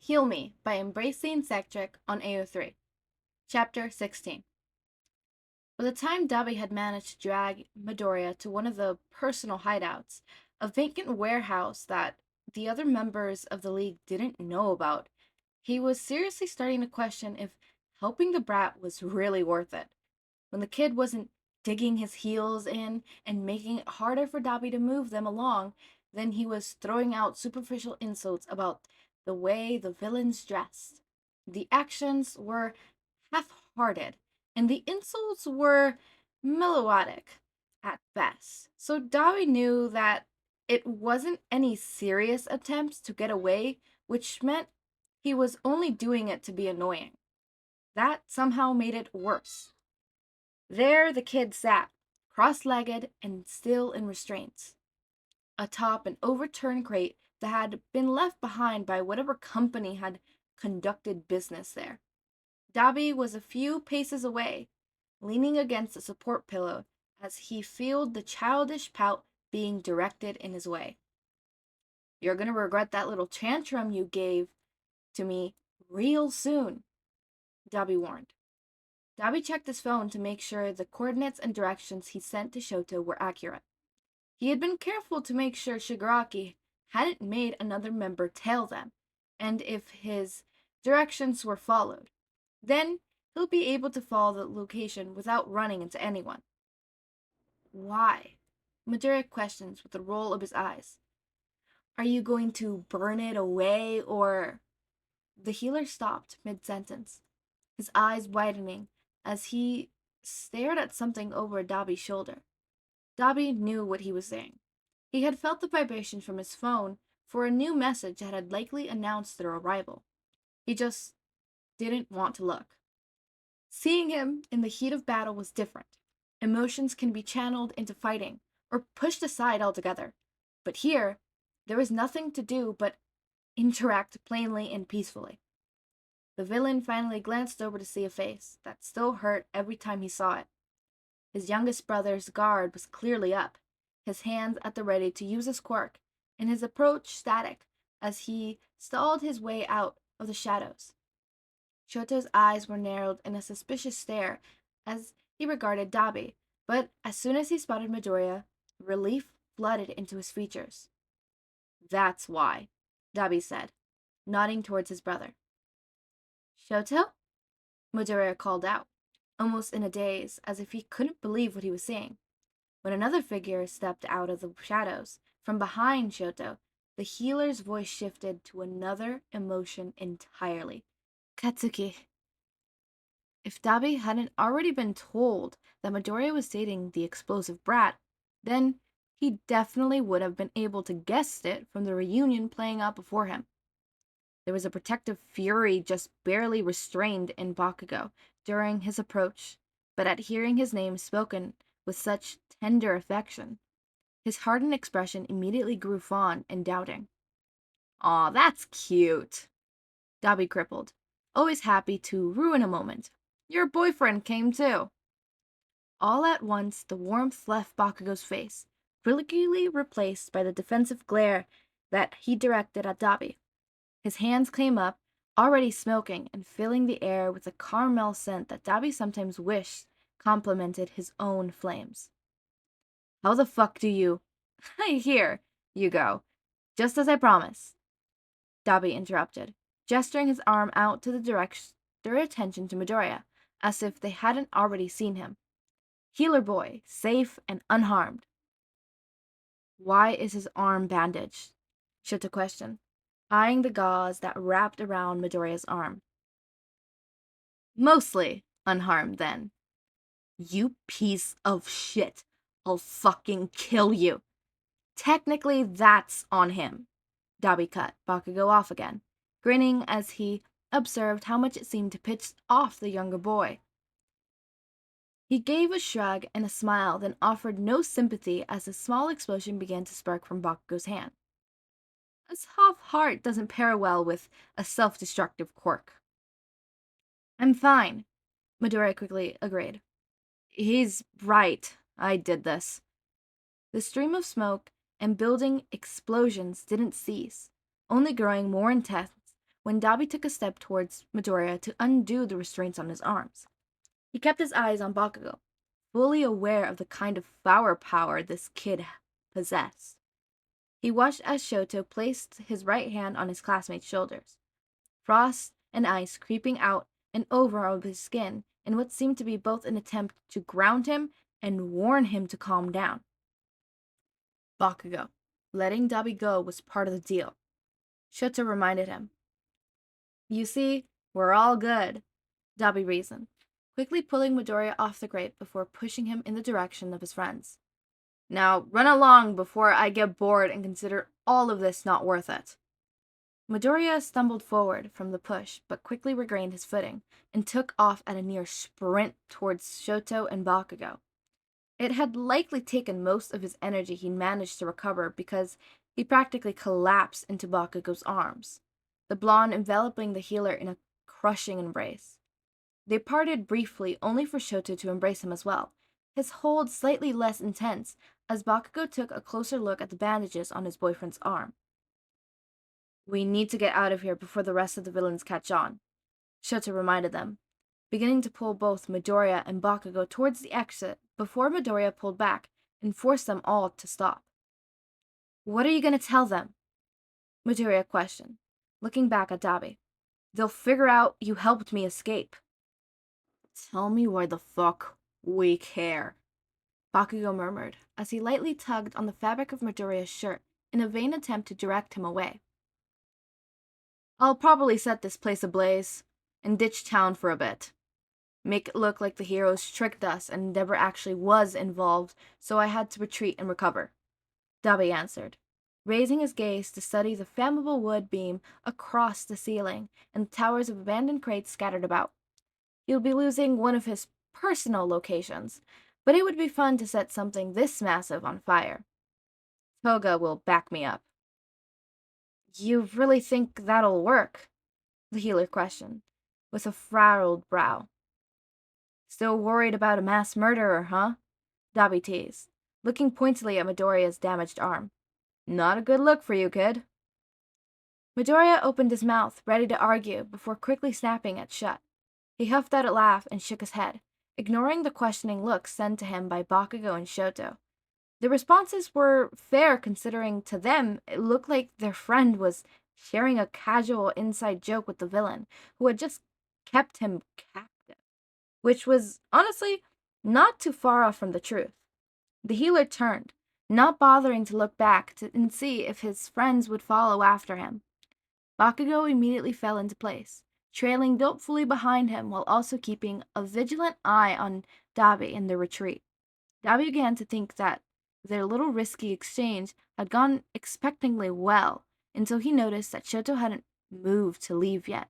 Heal Me by Embracing Sectric on AO3. Chapter 16. By the time Dabi had managed to drag Midoriya to one of the personal hideouts, a vacant warehouse that the other members of the League didn't know about, he was seriously starting to question if helping the brat was really worth it. When the kid wasn't digging his heels in and making it harder for Dabi to move them along, then he was throwing out superficial insults about the way the villains dressed. The actions were half-hearted, and the insults were melodic at best. So Dabi knew that it wasn't any serious attempts to get away, which meant he was only doing it to be annoying. That somehow made it worse. There the kid sat, cross-legged and still in restraints, atop an overturned crate that had been left behind by whatever company had conducted business there. Dabi was a few paces away, leaning against a support pillow as he felt the childish pout being directed in his way. "You're gonna regret that little tantrum you gave to me real soon," Dabi warned. Dabi checked his phone to make sure the coordinates and directions he sent to Shouto were accurate. He had been careful to make sure Shigaraki hadn't made another member tail them, and if his directions were followed, then he'll be able to follow the location without running into anyone. "Why?" Midoriya questions with a roll of his eyes. "Are you going to burn it away, or—" The healer stopped mid-sentence, his eyes widening as he stared at something over Dabi's shoulder. Dabi knew what he was saying. He had felt the vibration from his phone for a new message that had likely announced their arrival. He just didn't want to look. Seeing him in the heat of battle was different. Emotions can be channeled into fighting or pushed aside altogether. But here, there was nothing to do but interact plainly and peacefully. The villain finally glanced over to see a face that still hurt every time he saw it. His youngest brother's guard was clearly up, his hands at the ready to use his quirk, and his approach static as he stalled his way out of the shadows. Shouto's eyes were narrowed in a suspicious stare as he regarded Dabi, but as soon as he spotted Midoriya, relief flooded into his features. "That's why," Dabi said, nodding towards his brother. "Shouto?" Midoriya called out, almost in a daze, as if he couldn't believe what he was seeing. When another figure stepped out of the shadows, from behind Shouto, the healer's voice shifted to another emotion entirely. "Katsuki." If Dabi hadn't already been told that Midoriya was dating the explosive brat, then he definitely would have been able to guess it from the reunion playing out before him. There was a protective fury just barely restrained in Bakugou during his approach, but at hearing his name spoken with such tender affection, his hardened expression immediately grew fond and doubting. "Aw, that's cute," Dabi crippled, always happy to ruin a moment. "Your boyfriend came too." All at once the warmth left Bakugou's face, quickly replaced by the defensive glare that he directed at Dabi. His hands came up, already smoking and filling the air with a caramel scent that Dabi sometimes wished complemented his own flames. "How the fuck do you—" "Here you go, just as I promised," Dabi interrupted, gesturing his arm out to direct their attention to Midoriya, as if they hadn't already seen him. "Healer boy, safe and unharmed." "Why is his arm bandaged?" Shouta questioned, eyeing the gauze that wrapped around Midoriya's arm. "Mostly unharmed, then." "You piece of shit. I'll fucking kill you." "Technically, that's on him." Dabi cut Bakugou off again, grinning as he observed how much it seemed to pitch off the younger boy. He gave a shrug and a smile, then offered no sympathy as a small explosion began to spark from Bakugou's hand. A soft heart doesn't pair well with a self-destructive quirk. "I'm fine," Midoriya quickly agreed. "He's right. I did this." The stream of smoke and building explosions didn't cease, only growing more intense when Dabi took a step towards Midoriya to undo the restraints on his arms. He kept his eyes on Bakugou, fully aware of the kind of flower power this kid possessed. He watched as Shouto placed his right hand on his classmate's shoulders, frost and ice creeping out and over of his skin in what seemed to be both an attempt to ground him and warn him to calm down. Bakugou, letting Dabi go was part of the deal. Shouto reminded him. You see, we're all good, Dabi reasoned, quickly pulling Midoriya off the grate before pushing him in the direction of his friends. Now, run along before I get bored and consider all of this not worth it. Midoriya stumbled forward from the push, but quickly regained his footing and took off at a near sprint towards Shouto and Bakugou. It had likely taken most of his energy he managed to recover because he practically collapsed into Bakugou's arms, the blonde enveloping the healer in a crushing embrace. They parted briefly only for Shouto to embrace him as well, his hold slightly less intense as Bakugou took a closer look at the bandages on his boyfriend's arm. We need to get out of here before the rest of the villains catch on, Shouto reminded them, beginning to pull both Midoriya and Bakugou towards the exit before Midoriya pulled back and forced them all to stop. What are you going to tell them? Midoriya questioned, looking back at Dabi. They'll figure out you helped me escape. Tell me why the fuck we care, Bakugou murmured as he lightly tugged on the fabric of Midoriya's shirt in a vain attempt to direct him away. I'll probably set this place ablaze and ditch town for a bit. Make it look like the heroes tricked us and never actually was involved, so I had to retreat and recover, Dabi answered, raising his gaze to study the flammable wood beam across the ceiling and the towers of abandoned crates scattered about. He'll be losing one of his personal locations, but it would be fun to set something this massive on fire. Toga will back me up. You really think that'll work? The healer questioned, with a furrowed brow. Still worried about a mass murderer, huh? Dabi teased, looking pointedly at Midoriya's damaged arm. Not a good look for you, kid. Midoriya opened his mouth, ready to argue, before quickly snapping it shut. He huffed out a laugh and shook his head, ignoring the questioning looks sent to him by Bakugou and Shouto. The responses were fair considering to them it looked like their friend was sharing a casual inside joke with the villain, who had just kept him captive, which was, honestly, not too far off from the truth. The healer turned, not bothering to look back and see if his friends would follow after him. Bakugou immediately fell into place, trailing dolefully behind him while also keeping a vigilant eye on Dabi in their retreat. Dabi began to think that their little risky exchange had gone expectingly well until he noticed that Shouto hadn't moved to leave yet.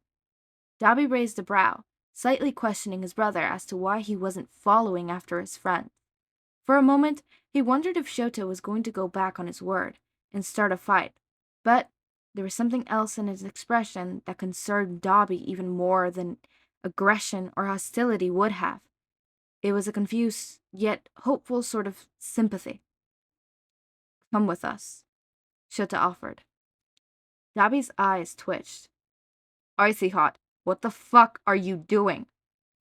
Dabi raised a brow, slightly questioning his brother as to why he wasn't following after his friend. For a moment, he wondered if Shouto was going to go back on his word and start a fight, but there was something else in his expression that concerned Dabi even more than aggression or hostility would have. It was a confused, yet hopeful sort of sympathy. Come with us, Shouta offered. Dabi's eyes twitched. Icy hot, what the fuck are you doing?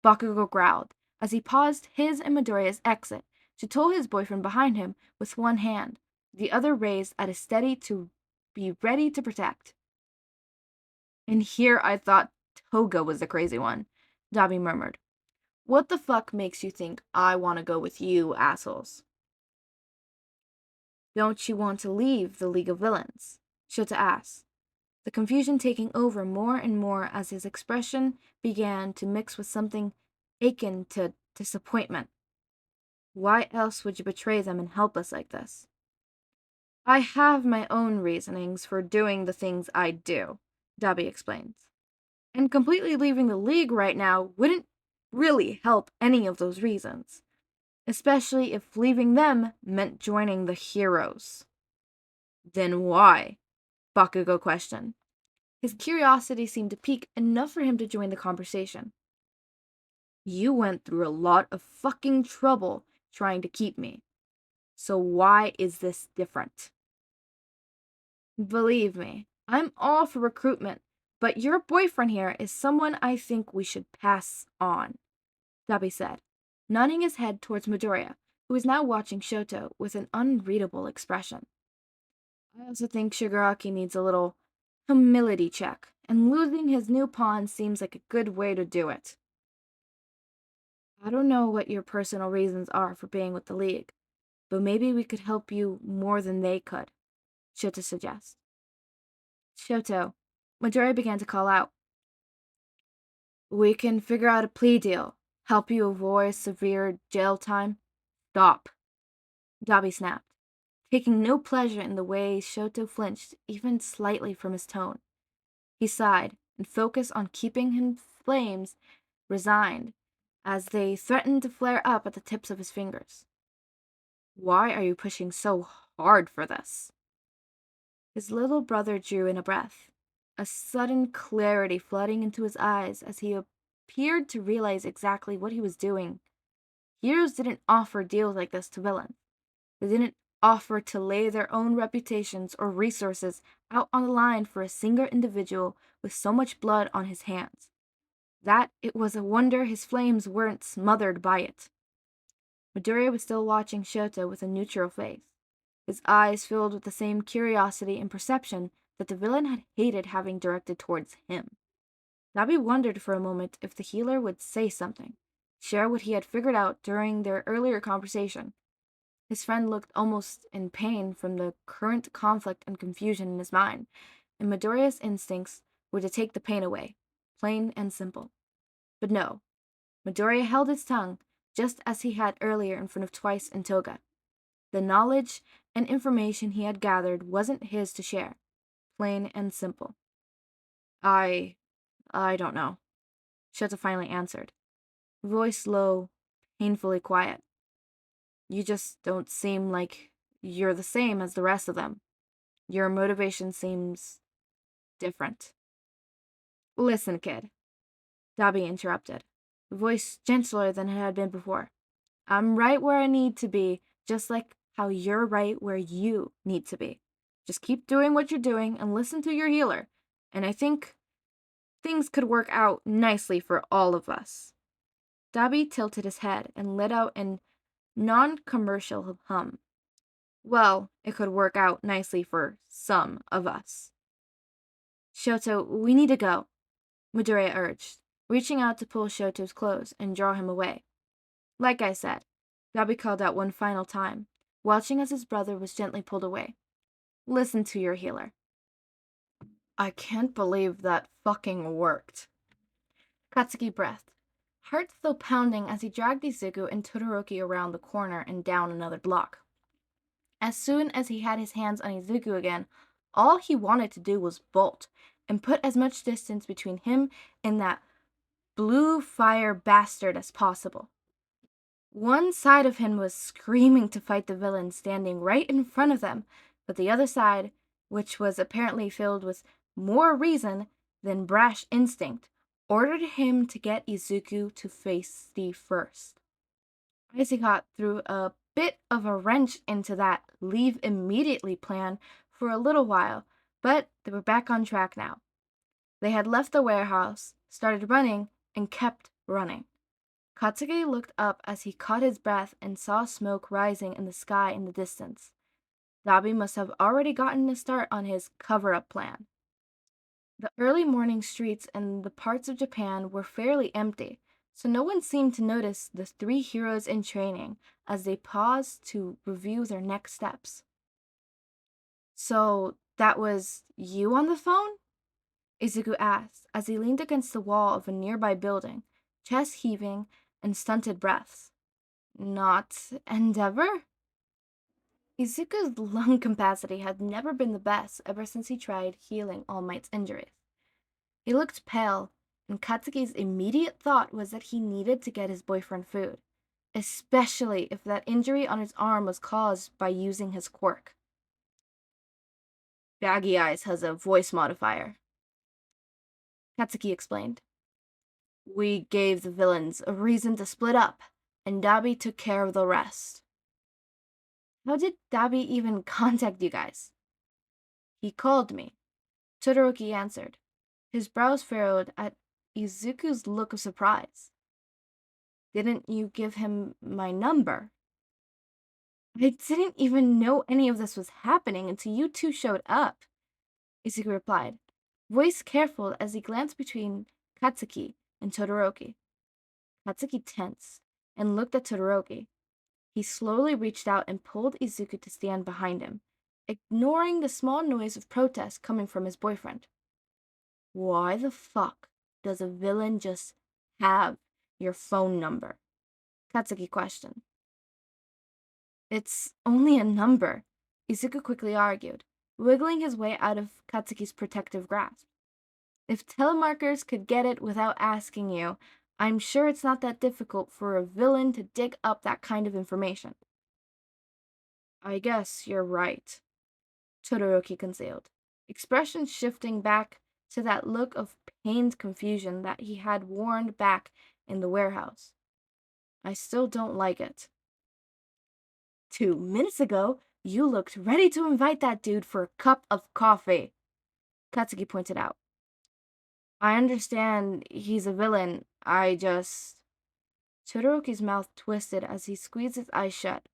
Bakugou growled as he paused his and Midoriya's exit to tow his boyfriend behind him with one hand, the other raised at a steady to be ready to protect. And here I thought Toga was the crazy one, Dabi murmured. What the fuck makes you think I want to go with you, assholes? Don't you want to leave the League of Villains? Shouta asked, the confusion taking over more and more as his expression began to mix with something akin to disappointment. Why else would you betray them and help us like this? I have my own reasonings for doing the things I do, Dabi explains. And completely leaving the League right now wouldn't really help any of those reasons, especially if leaving them meant joining the heroes. Then why? Bakugou questioned. His curiosity seemed to pique enough for him to join the conversation. You went through a lot of fucking trouble trying to keep me. So why is this different? Believe me, I'm all for recruitment, But your boyfriend here is someone I think we should pass on, Dabi said, nodding his head towards Midoriya, who was now watching Shouto with an unreadable expression. I also think Shigaraki needs a little humility check, and losing his new pawn seems like a good way to do it. I don't know what your personal reasons are for being with the League, but maybe we could help you more than they could, Shouto suggests. Shouto, Midoriya began to call out. We can figure out a plea deal, help you avoid severe jail time. Stop, Dabi snapped, taking no pleasure in the way Shouto flinched even slightly from his tone. He sighed and focused on keeping his flames resigned as they threatened to flare up at the tips of his fingers. Why are you pushing so hard for this? His little brother drew in a breath, a sudden clarity flooding into his eyes as he appeared to realize exactly what he was doing. Heroes didn't offer deals like this to villains. They didn't offer to lay their own reputations or resources out on the line for a single individual with so much blood on his hands. That it was a wonder his flames weren't smothered by it. Midoriya was still watching Shouto with a neutral face, his eyes filled with the same curiosity and perception that the villain had hated having directed towards him. Dabi wondered for a moment if the healer would say something, share what he had figured out during their earlier conversation. His friend looked almost in pain from the current conflict and confusion in his mind, and Midoriya's instincts were to take the pain away, plain and simple. But no, Midoriya held his tongue, just as he had earlier in front of Twice and Toga. The knowledge and information he had gathered wasn't his to share, plain and simple. I don't know, Shouta finally answered, voice low, painfully quiet. You just don't seem like you're the same as the rest of them. Your motivation seems different. Listen, kid, Dabi interrupted, voice gentler than it had been before. I'm right where I need to be, just like how you're right where you need to be. Just keep doing what you're doing and listen to your healer, and I think things could work out nicely for all of us. Dabi tilted his head and let out an non-commercial hum. Well, it could work out nicely for some of us. Shouto, we need to go, Midoriya urged, reaching out to pull Shoto's clothes and draw him away. Like I said, Dabi called out one final time, watching as his brother was gently pulled away. Listen to your healer. I can't believe that fucking worked. Katsuki breathed, heart still pounding as he dragged Izuku and Todoroki around the corner and down another block. As soon as he had his hands on Izuku again, all he wanted to do was bolt and put as much distance between him and that blue fire bastard as possible. One side of him was screaming to fight the villain standing right in front of them, but the other side, which was apparently filled with more reason than brash instinct, ordered him to get Izuku to face Steve first. Aizawa threw a bit of a wrench into that leave immediately plan for a little while, but they were back on track now. They had left the warehouse, started running, and kept running. Katsuki looked up as he caught his breath and saw smoke rising in the sky in the distance. Dabi must have already gotten a start on his cover-up plan. The early morning streets in the parts of Japan were fairly empty, so no one seemed to notice the three heroes in training as they paused to review their next steps. So, that was you on the phone? Izuku asked as he leaned against the wall of a nearby building, chest heaving and stunted breaths. Not Endeavor? Izuku's lung capacity had never been the best ever since he tried healing All Might's injuries. He looked pale, and Katsuki's immediate thought was that he needed to get his boyfriend food, especially if that injury on his arm was caused by using his quirk. Baggy Eyes has a voice modifier, Katsuki explained. We gave the villains a reason to split up, and Dabi took care of the rest. How did Dabi even contact you guys? He called me, Todoroki answered. His brows furrowed at Izuku's look of surprise. Didn't you give him my number? I didn't even know any of this was happening until you two showed up, Izuku replied, voice careful as he glanced between Katsuki and Todoroki. Katsuki tensed and looked at Todoroki. He slowly reached out and pulled Izuku to stand behind him, ignoring the small noise of protest coming from his boyfriend. Why the fuck does a villain just have your phone number? Katsuki questioned. It's only a number, Izuku quickly argued, wiggling his way out of Katsuki's protective grasp. If telemarketers could get it without asking you, I'm sure it's not that difficult for a villain to dig up that kind of information. I guess you're right, Todoroki concealed, expression shifting back to that look of pained confusion that he had worn back in the warehouse. I still don't like it. 2 minutes ago, you looked ready to invite that dude for a cup of coffee, Katsuki pointed out. I understand he's a villain, I just... Todoroki's mouth twisted as he squeezed his eyes shut.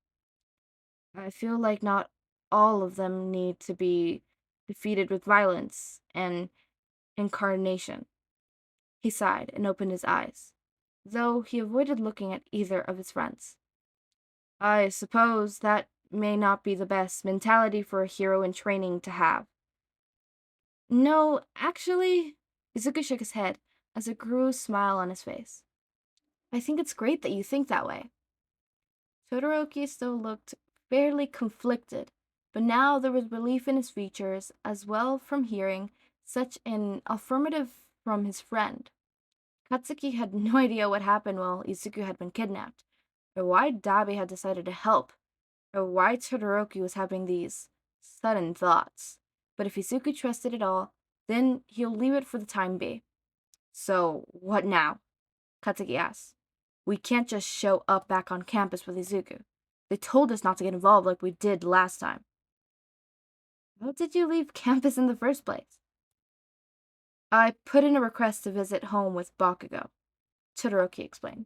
I feel like not all of them need to be defeated with violence and incarnation. He sighed and opened his eyes, though he avoided looking at either of his friends. I suppose that may not be the best mentality for a hero in training to have. No, actually, Izuku shook his head as a grew smile on his face. I think it's great that you think that way. Todoroki still looked fairly conflicted, but now there was relief in his features as well from hearing such an affirmative from his friend. Katsuki had no idea what happened while Izuku had been kidnapped, or why Dabi had decided to help, or why Todoroki was having these sudden thoughts. But if Izuku trusted it all, then he'll leave it for the time being. So, what now? Katsuki asked. We can't just show up back on campus with Izuku. They told us not to get involved like we did last time. How did you leave campus in the first place? I put in a request to visit home with Bakugou, Todoroki explained.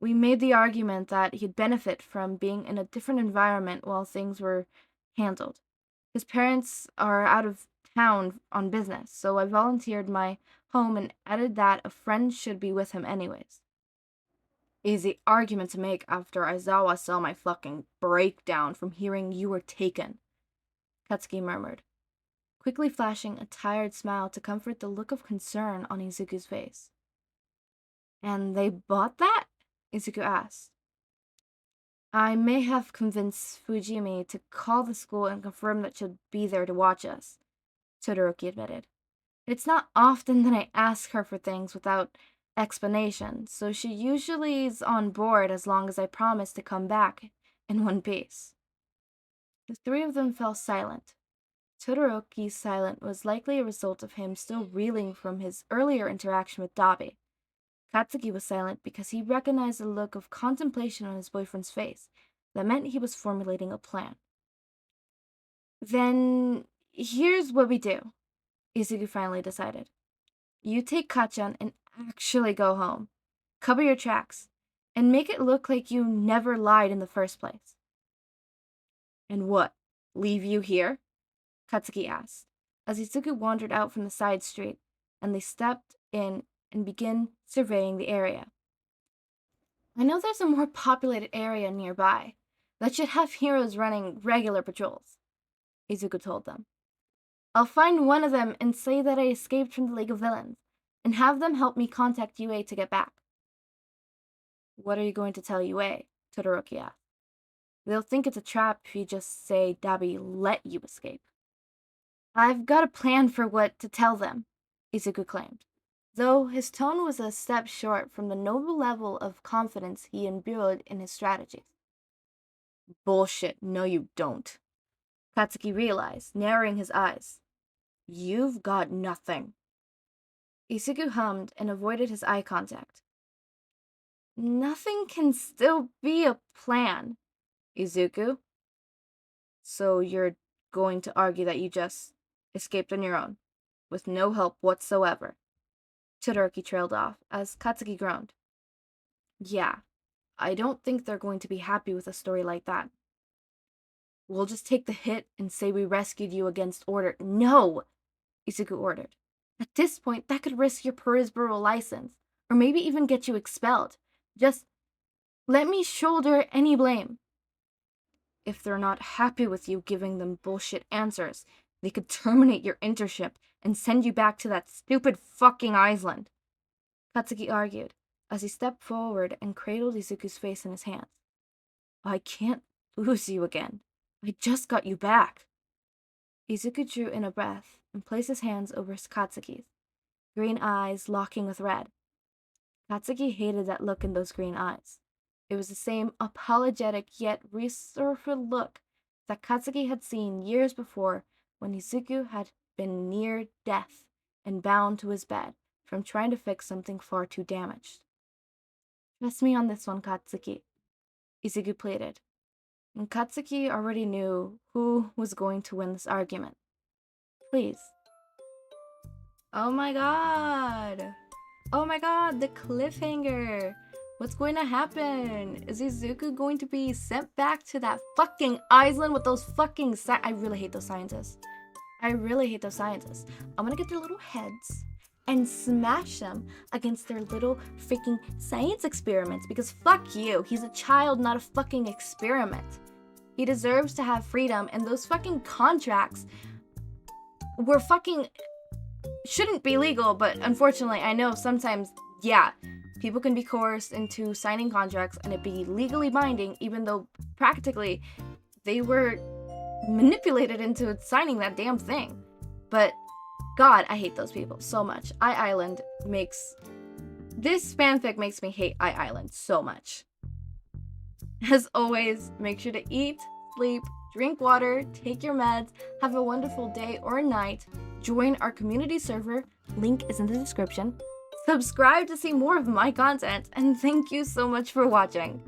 We made the argument that he'd benefit from being in a different environment while things were handled. His parents are out of town on business, so I volunteered my home and added that a friend should be with him anyways. Easy argument to make after Aizawa saw my fucking breakdown from hearing you were taken, Katsuki murmured, quickly flashing a tired smile to comfort the look of concern on Izuku's face. And they bought that? Izuku asked. I may have convinced Fujimi to call the school and confirm that she'll be there to watch us, Todoroki admitted. It's not often that I ask her for things without explanation, so she usually is on board as long as I promise to come back in one piece. The three of them fell silent. Todoroki's silence was likely a result of him still reeling from his earlier interaction with Dabi. Katsuki was silent because he recognized the look of contemplation on his boyfriend's face. That meant he was formulating a plan. Then, here's what we do, Izuku finally decided. You take Kachan and actually go home. Cover your tracks, and make it look like you never lied in the first place. And what, leave you here? Katsuki asked, as Izuku wandered out from the side street, and they stepped in and began surveying the area. I know there's a more populated area nearby that should have heroes running regular patrols, Izuku told them. I'll find one of them and say that I escaped from the League of Villains, and have them help me contact UA to get back. What are you going to tell UA? Todoroki asked. They'll think it's a trap if you just say Dabi let you escape. I've got a plan for what to tell them, Izuku claimed, though his tone was a step short from the noble level of confidence he imbued in his strategies. Bullshit, no you don't, Katsuki realized, narrowing his eyes. You've got nothing. Izuku hummed and avoided his eye contact. Nothing can still be a plan, Izuku. So you're going to argue that you just escaped on your own? with no help whatsoever. Todoroki trailed off, as Katsuki groaned. Yeah, I don't think they're going to be happy with a story like that. We'll just take the hit and say we rescued you against order. No! Izuku ordered. At this point, that could risk your Perisboro license, or maybe even get you expelled. Just let me shoulder any blame. If they're not happy with you giving them bullshit answers, they could terminate your internship and send you back to that stupid fucking island. Katsuki argued, as he stepped forward and cradled Izuku's face in his hands. I can't lose you again. I just got you back. Izuku drew in a breath and placed his hands over Katsuki's, green eyes locking with red. Katsuki hated that look in those green eyes. It was the same apologetic yet reserved look that Katsuki had seen years before when Izuku had been near death and bound to his bed from trying to fix something far too damaged. Trust me on this one, Katsuki, Izuku pleaded. And Katsuki already knew who was going to win this argument. Please. Oh my god! Oh my god, the cliffhanger! What's going to happen? Is Izuku going to be sent back to that fucking island with those fucking I really hate those scientists. I really hate those scientists. I'm gonna get their little heads and smash them against their little freaking science experiments because fuck you. He's a child, not a fucking experiment. He deserves to have freedom, and those fucking contracts were fucking shouldn't be legal, but unfortunately I know sometimes, yeah, people can be coerced into signing contracts and it be legally binding, even though practically they were manipulated into signing that damn thing. But God, I hate those people so much. This fanfic makes me hate Island so much. As always, make sure to eat, sleep, drink water, take your meds, have a wonderful day or night, join our community server, link is in the description, subscribe to see more of my content, and thank you so much for watching.